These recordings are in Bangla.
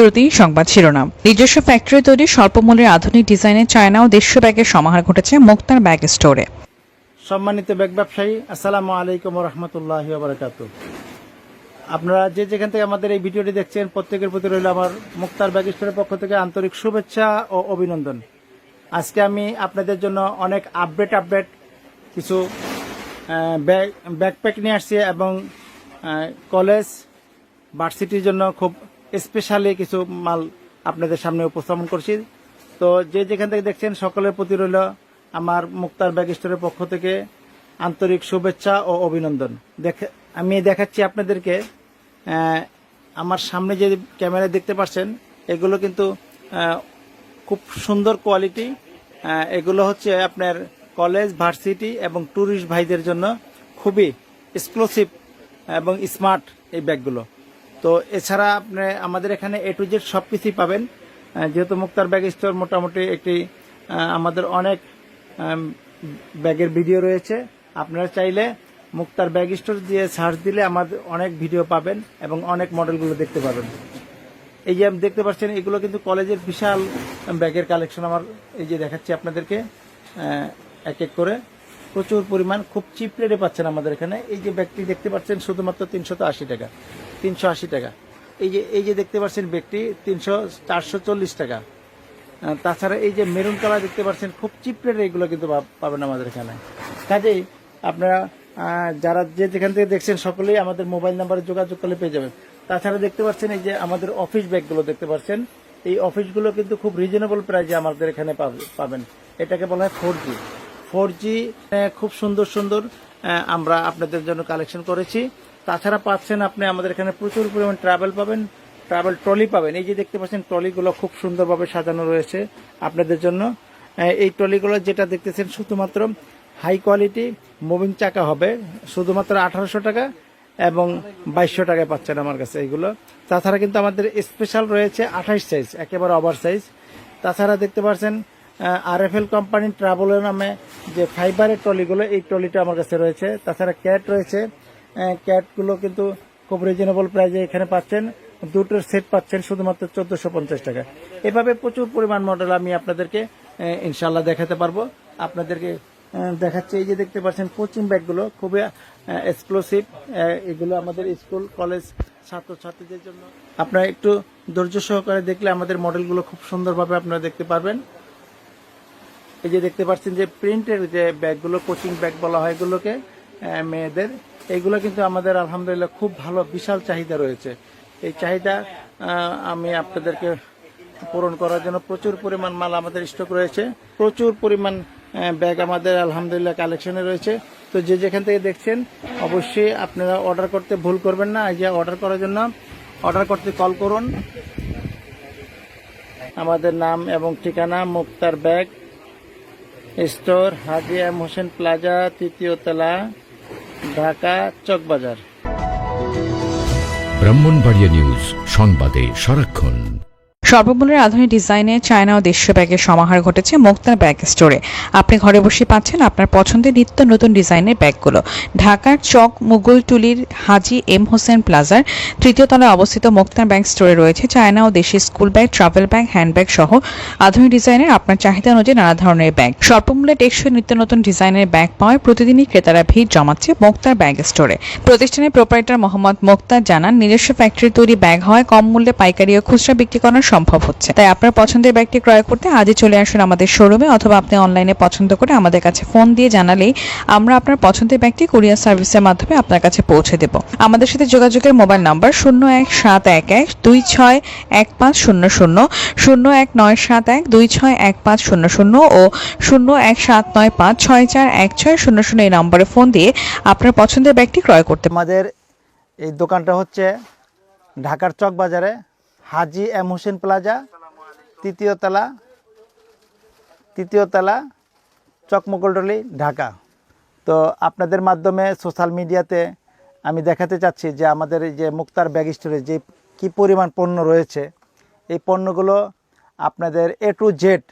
শুরুতেই সংবাদ শিরোনাম। নিজস্ব ফ্যাক্টরি তৈরি স্বল্পমূল্যের আধুনিক ডিজাইনের চায়না ও দেশীয় ব্যাগের সমাহার ঘটেছে মুক্তার ব্যাগ স্টোরে। সম্মানিত ব্যাগ ব্যবসায়ী, আসসালামু আলাইকুম রহমতুল্লাহি ওয়া বারাকাতুহু। আপনারা যে যেখান থেকে আমাদের এই ভিডিওটি দেখছেন, প্রত্যেকের প্রতি রইল আমার মুক্তার ব্যাগ স্টোরের পক্ষ থেকে আন্তরিক শুভেচ্ছা ও অভিনন্দন। আজকে আমি আপনাদের জন্য অনেক আপডেট কিছু ব্যাকপ্যাক নিয়ে আসছি এবং কলেজ ভার্সিটির জন্য খুব স্পেশালি কিছু মাল আপনাদের সামনে উপস্থাপন করছি। তো যে যেখান থেকে দেখছেন সকলের প্রতি রইল আমার মুক্তার ব্যাগ স্টোরের পক্ষ থেকে আন্তরিক শুভেচ্ছা ও অভিনন্দন। আমি দেখাচ্ছি আপনাদেরকে আমার সামনে যে ক্যামেরা দেখতে পাচ্ছেন, এগুলো কিন্তু খুব সুন্দর কোয়ালিটি। এগুলো হচ্ছে আপনার কলেজ ভার্সিটি এবং ট্যুরিস্ট ভাইদের জন্য খুবই এক্সক্লুসিভ এবং স্মার্ট এই ব্যাগগুলো। তো এছাড়া আপনি আমাদের এখানে এ টু জেড সব কিছুই পাবেন। যেহেতু মুক্তার ব্যাগ স্টোর মোটামুটি একটি আমাদের অনেক ব্যাগের ভিডিও রয়েছে। আপনারা চাইলে মুক্তার ব্যাগ স্টোর দিয়ে সার্চ দিলে আমাদের অনেক ভিডিও পাবেন এবং অনেক মডেলগুলো দেখতে পাবেন। এই যে দেখতে পাচ্ছেন, এগুলো কিন্তু কলেজের বিশাল ব্যাগের কালেকশন। আমার এই যে দেখাচ্ছি আপনাদেরকে এক এক করে, প্রচুর পরিমাণ খুব চিপ রেটে পাচ্ছেন আমাদের এখানে। এই যে ব্যাগটি দেখতে পাচ্ছেন শুধুমাত্র 380 টাকা, 380 টাকা। এই যে দেখতে পাচ্ছেন ব্যাগটি 440 টাকা। তাছাড়া এই যে মেরুন কালার দেখতে পাচ্ছেন, খুব চিপ রেটে এগুলো কিন্তু পাবেন আমাদের এখানে। কাজেই আপনারা যারা যে যেখান থেকে দেখছেন সকলেই আমাদের মোবাইল নাম্বারে যোগাযোগ করলে পেয়ে যাবেন। তাছাড়া দেখতে পাচ্ছেন এই যে আমাদের অফিস ব্যাগগুলো দেখতে পাচ্ছেন, এই অফিসগুলো কিন্তু খুব রিজনেবল প্রাইসে আমাদের এখানে পাবেন। এটাকে বলা হয় 4G খুব সুন্দর আমরা আপনাদের জন্য কালেকশন করেছি। তাছাড়া পাচ্ছেন আপনি আমাদের এখানে প্রচুর পরিমাণ ট্রাভেল পাবেন, ট্রাভেল ট্রলি পাবেন। এই যে দেখতে পাচ্ছেন ট্রলিগুলো খুব সুন্দরভাবে সাজানো রয়েছে আপনাদের জন্য। এই ট্রলিগুলো যেটা দেখতেছেন শুধুমাত্র হাই কোয়ালিটি মুভিং চাকা হবে, শুধুমাত্র 1800 টাকা এবং 2200 টাকায় পাচ্ছেন আমার কাছে এইগুলো। তাছাড়া কিন্তু আমাদের স্পেশাল রয়েছে 28 সাইজ, একেবারে ওভার সাইজ। তাছাড়া দেখতে পাচ্ছেন RFL কোম্পানির ট্রাভেলের নামে যে ফাইবারের ট্রলিগুলো, এই ট্রলিটা আমার কাছে রয়েছে। তাছাড়া ক্যাট রয়েছে, ক্যাটগুলো কিন্তু খুব রিজনেবল প্রাইসে এখানে পাচ্ছেন। দুটোর সেট পাচ্ছেন শুধুমাত্র 1450 টাকা। এভাবে প্রচুর পরিমাণ মডেল আমি আপনাদেরকে ইনশাল্লাহ দেখাতে পারবো। আপনাদেরকে দেখাচ্ছে এই যে দেখতে পাচ্ছেন কোচিং ব্যাগগুলো খুবই এক্সক্লুসিভ। এগুলো আমাদের স্কুল কলেজ ছাত্রছাত্রীদের জন্য। আপনারা একটু ধৈর্য সহকারে দেখলে আমাদের মডেলগুলো খুব সুন্দরভাবে আপনারা দেখতে পারবেন। এই যে দেখতে পাচ্ছেন যে প্রিন্টের যে ব্যাগগুলো, কোচিং ব্যাগ বলা হয় এগুলোকে মেয়েদের, এইগুলো কিন্তু আমাদের আলহামদুলিল্লাহ খুব ভালো বিশাল চাহিদা রয়েছে। এই চাহিদা আমি আপনাদেরকে পূরণ করার জন্য প্রচুর পরিমাণ মাল আমাদের স্টক রয়েছে। প্রচুর পরিমাণ ব্যাগ আমাদের আলহামদুলিল্লাহ কালেকশনে রয়েছে। তো যে যেখান থেকে দেখছেন অবশ্যই আপনারা অর্ডার করতে ভুল করবেন না। এই যে অর্ডার করার জন্য অর্ডার করতে কল করুন। আমাদের নাম এবং ঠিকানা মুক্তার ব্যাগ স্টোর, হাজী এম হোসেন প্লাজা, 3য় তলা, ঢাকা চকবাজার। ব্রাহ্মণবাড়িয়া নিউজ, সংবাদে সারাক্ষণ। স্বল্পমূল্যের আধুনিক ডিজাইনে চায়না ও দেশীয় ব্যাগের সমাহার ঘটেছে মুক্তার ব্যাগ স্টোরে। আপনি ঘরে বসে পাচ্ছেন আপনার পছন্দের নিত্য নতুন ডিজাইনের ব্যাগগুলো। ঢাকার চক মুগলটুলির হাজী এম হোসেন প্লাজার 3য় তলায় অবস্থিত মুক্তার ব্যাগ স্টোরে রয়েছে চায়না ও দেশি school bag, travel bag, handbag সহ আধুনিক ডিজাইনের আপনার চাহিদা অনুযায়ী নানা ধরনের ব্যাগ। স্বল্পমূল্যে টেকসই নিত্য নতুন ডিজাইনের ব্যাগ পাওয়ায় প্রতিদিনই ক্রেতারা ভিড় জমাচ্ছে মুক্তার ব্যাগ স্টোরে। প্রতিষ্ঠানের প্রোপাইটার মোহাম্মদ মুক্তার জানান, নিজস্ব ফ্যাক্টরি তৈরি ব্যাগ হয় কম মূল্যে পাইকারি ও খুচরা বিক্রি করার সম্ভব হচ্ছে। তাই আপনার পছন্দের ব্যাগটি ক্রয় করতে আজই চলে আসুন আমাদের শোরুমে, অথবা আপনি অনলাইনে পছন্দ করে আমাদের কাছে ফোন দিয়ে জানালেই আমরা আপনার পছন্দের ব্যাগটি কুরিয়ার সার্ভিসের মাধ্যমে আপনার কাছে পৌঁছে দেব। আমাদের সাথে যোগাযোগের মোবাইল নাম্বার 01711261500, 01971261500 ও 01795641600 এই নম্বরে ফোন দিয়ে আপনার পছন্দের ব্যাগটি ক্রয় করতে। আমাদের এই দোকানটা হচ্ছে ঢাকার চক বাজারে, হাজী এম হোসেন প্লাজা, 3য় তলা, চক মুগলটুলি, ঢাকা। তো আপনাদের মাধ্যমে সোশ্যাল মিডিয়াতে আমি দেখাতে চাচ্ছি যে আমাদের এই যে মুক্তার ব্যাগ স্টোরে যে কি পরিমাণ পণ্য রয়েছে। এই পণ্যগুলো আপনাদের এ টু জেড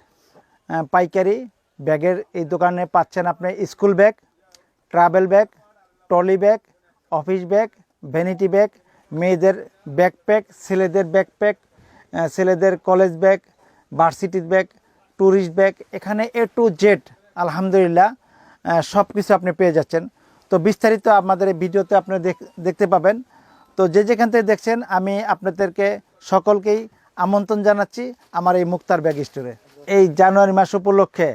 পাইকারি ব্যাগের এই দোকানে পাচ্ছেন। আপনি school bag, travel bag, trolley bag, office bag, vanity bag, মেয়েদের ব্যাকপ্যাক, ছেলেদের ব্যাকপ্যাক, ছেলেদের কলেজ ব্যাগ, ভার্সিটির ব্যাগ, ট্যুরিস্ট ব্যাগ, এখানে A to Z আলহামদুলিল্লাহ সব কিছু আপনি পেয়ে যাচ্ছেন। তো বিস্তারিত আমাদের এই ভিডিওতে আপনি দেখতে পাবেন। তো যে যেখান থেকে দেখছেন আমি আপনাদেরকে সকলকেই আমন্ত্রণ জানাচ্ছি আমার এই মুক্তার ব্যাগ স্টোরে। এই জানুয়ারি মাস উপলক্ষে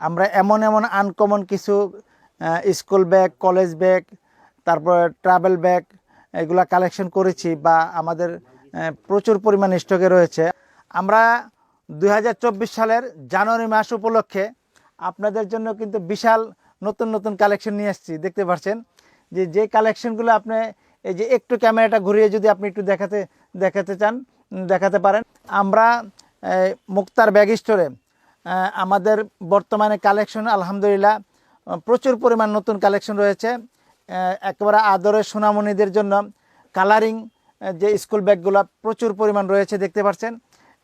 আমরা এমন আনকমন কিছু স্কুল ব্যাগ, কলেজ ব্যাগ, তারপর ট্রাভেল ব্যাগ এগুলা কালেকশন করেছি বা আমাদের প্রচুর পরিমাণ স্টকে রয়েছে। আমরা 2024 সালের জানুয়ারি মাস উপলক্ষে আপনাদের জন্য কিন্তু বিশাল নতুন কালেকশন নিয়ে আসছি। দেখতে পাচ্ছেন যে কালেকশনগুলো আপনি এই যে একটু ক্যামেরাটা ঘুরিয়ে যদি আপনি একটু দেখাতে চান দেখাতে পারেন। আমরা মুক্তার ব্যাগ স্টোরে আমাদের বর্তমানে কালেকশন আলহামদুলিল্লাহ প্রচুর পরিমাণ নতুন কালেকশন রয়েছে। একেবারে আদরের সোনামণিদের জন্য কালারিং যে স্কুল ব্যাগগুলো প্রচুর পরিমাণ রয়েছে দেখতে পাচ্ছেন।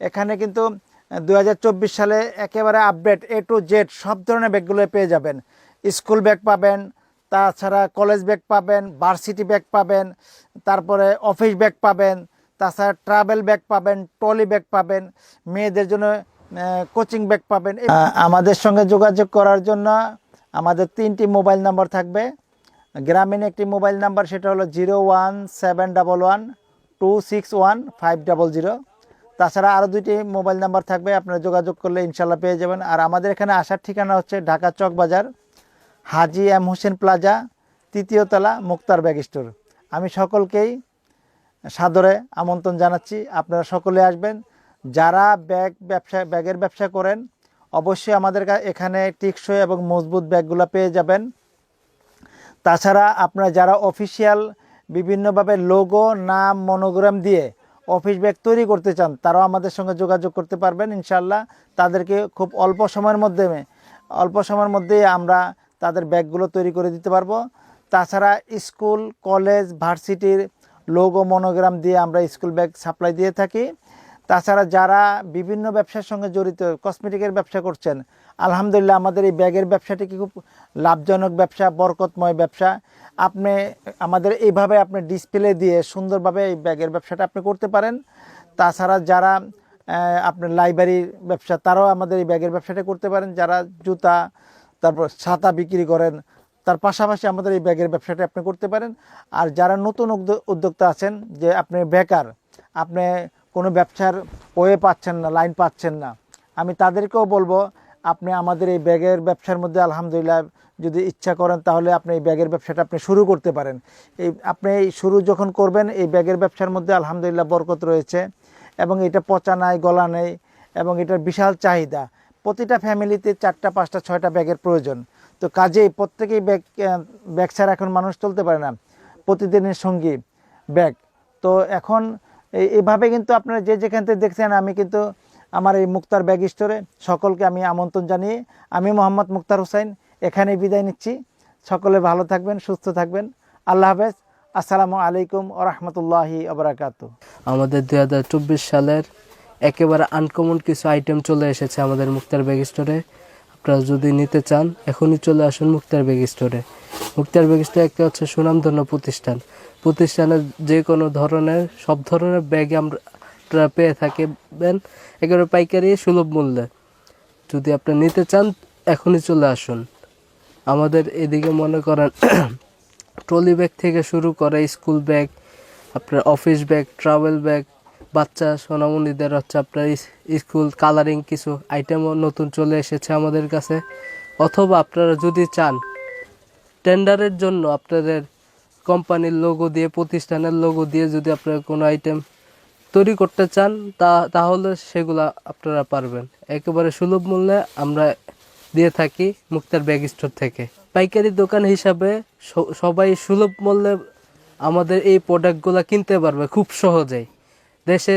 এখানে কিন্তু 2024 সালে একেবারে আপডেট A to Z সব ধরনের ব্যাগগুলো পেয়ে যাবেন। স্কুল ব্যাগ পাবেন, তাছাড়া কলেজ ব্যাগ পাবেন, ভার্সিটি ব্যাগ পাবেন, তারপরে অফিস ব্যাগ পাবেন, তাছাড়া ট্রাভেল ব্যাগ পাবেন, ট্রলি ব্যাগ পাবেন, মেয়েদের জন্য কোচিং ব্যাগ পাবেন। আমাদের সঙ্গে যোগাযোগ করার জন্য আমাদের 3টি মোবাইল নাম্বার থাকবে। গ্রামীণ একটি মোবাইল নাম্বার, সেটা হলো 01711261500। তাছাড়া আরও 2টি মোবাইল নাম্বার থাকবে, আপনারা যোগাযোগ করলে ইনশাল্লাহ পেয়ে যাবেন। আর আমাদের এখানে আসার ঠিকানা হচ্ছে ঢাকা চকবাজার, হাজি এম হোসেন প্লাজা, 3য় তলা, মুক্তার ব্যাগ স্টোর। আমি সকলকেই সাদরে আমন্ত্রণ জানাচ্ছি, আপনারা সকলে আসবেন। যারা ব্যাগের ব্যবসা করেন অবশ্যই আমাদের এখানে টিকসই এবং মজবুত ব্যাগগুলো পেয়ে যাবেন। তাছাড়া আপনারা যারা অফিসিয়াল বিভিন্নভাবে লোগো, নাম, মনোগ্রাম দিয়ে অফিস ব্যাগ তৈরি করতে চান তারাও আমাদের সঙ্গে যোগাযোগ করতে পারবেন ইনশাল্লাহ। তাদেরকে খুব অল্প সময়ের মধ্যেই আমরা তাদের ব্যাগগুলো তৈরি করে দিতে পারবো। তাছাড়া স্কুল, কলেজ, ভার্সিটির লোগো, মনোগ্রাম দিয়ে আমরা স্কুল ব্যাগ সাপ্লাই দিয়ে থাকি। তাছাড়া যারা বিভিন্ন ব্যবসার সঙ্গে জড়িত, কসমেটিকের ব্যবসা করছেন, আলহামদুলিল্লাহ আমাদের এই ব্যাগের ব্যবসাটি খুব লাভজনক ব্যবসা, বরকতময় ব্যবসা। আপনি আমাদের এইভাবে আপনি ডিসপ্লে দিয়ে সুন্দরভাবে এই ব্যাগের ব্যবসাটা আপনি করতে পারেন। তাছাড়া যারা আপনার লাইব্রেরির ব্যবসা, তারাও আমাদের এই ব্যাগের ব্যবসাটা করতে পারেন। যারা জুতা, তারপর ছাতা বিক্রি করেন, তার পাশাপাশি আমাদের এই ব্যাগের ব্যবসাটা আপনি করতে পারেন। আর যারা নতুন উদ্যোক্তা আছেন, যে আপনি বেকার, আপনি কোনো ব্যবসার ওয়ে পাচ্ছেন না, লাইন পাচ্ছেন না, আমি তাদেরকেও বলবো আপনি আমাদের এই ব্যাগের ব্যবসার মধ্যে আলহামদুলিল্লাহ যদি ইচ্ছা করেন তাহলে আপনি এই ব্যাগের ব্যবসাটা আপনি শুরু করতে পারেন। আপনি শুরু যখন করবেন এই ব্যাগের ব্যবসার মধ্যে আলহামদুলিল্লাহ বরকত রয়েছে এবং এটা পচা নাই, গলা নেই এবং এটার বিশাল চাহিদা। প্রতিটা ফ্যামিলিতে 4টা, 5টা, 6টা ব্যাগের প্রয়োজন। তো কাজেই প্রত্যেকেই ব্যাগ ছাড়া এখন মানুষ চলতে পারে না, প্রতিদিনের সঙ্গী ব্যাগ। তো এখন এইভাবে কিন্তু আপনারা যে যেখান থেকে দেখছেন, আমি কিন্তু আমার এই মুক্তার ব্যাগ স্টোরে সকলকে আমি আমন্ত্রণ জানিয়ে আমি মোহাম্মদ মুক্তার হোসেন এখানেই বিদায় নিচ্ছি। সকলে ভালো থাকবেন, সুস্থ থাকবেন। আল্লাহ হাফেজ। আসসালামু আলাইকুম ওয়া রাহমাতুল্লাহি ওয়া বারাকাতুহু। আমাদের 2024 সালের একেবারে আনকমন কিছু আইটেম চলে এসেছে আমাদের মুক্তার ব্যাগ স্টোরে। আপনারা যদি নিতে চান এখনই চলে আসুন মুক্তার ব্যাগ স্টোরে। মুক্তার ব্যাগ স্টোর একটা হচ্ছে সুনামধন্য প্রতিষ্ঠানের যে কোনো ধরনের সব ধরনের ব্যাগ আমরা পেয়ে থাকবেন একেবারে পাইকারি সুলভ মূল্যে। যদি আপনি নিতে চান এখনই চলে আসুন। আমাদের এদিকে মনে করেন ট্রলি ব্যাগ থেকে শুরু করে স্কুল ব্যাগ, আপনার অফিস ব্যাগ, ট্রাভেল ব্যাগ, বাচ্চা সোনামণিদের হচ্ছে আপনার স্কুল কালারিং কিছু আইটেমও নতুন চলে এসেছে আমাদের কাছে। অথবা আপনারা যদি চান টেন্ডারের জন্য আপনাদের কোম্পানির লোগো দিয়ে, প্রতিষ্ঠানের লোগো দিয়ে যদি আপনারা কোনো আইটেম তৈরি করতে চান তাহলে সেগুলা আপনারা পারবেন। একেবারে সুলভ মূল্যে আমরা দিয়ে থাকি মুক্তার ব্যাগ স্টোর থেকে। পাইকারি দোকান হিসাবে সবাই সুলভ মূল্যে আমাদের এই প্রোডাক্টগুলো কিনতে পারবে খুব সহজেই। দেশে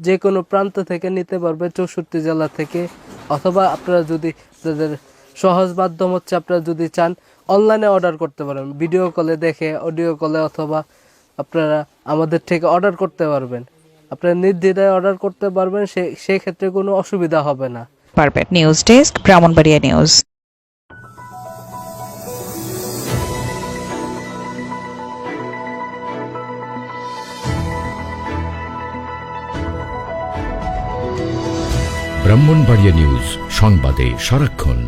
যে কোনো প্রান্ত থেকে নিতে পারবে, 64 জেলা থেকে। অথবা আপনারা যদি তাদের সহজ মাধ্যম হচ্ছে আপনারা যদি চান অনলাইনে অর্ডার করতে পারেন, ভিডিও কলে দেখে, অডিও কলে, অথবা আপনারা আমাদের থেকে অর্ডার করতে পারবেন। আপনারা নির্দ্বিধায় অর্ডার করতে পারবেন, সেই ক্ষেত্রে কোনো অসুবিধা হবে না। News desk, Brahmanbaria news. Brahmanbaria news, সংবাদে সারাক্ষণ।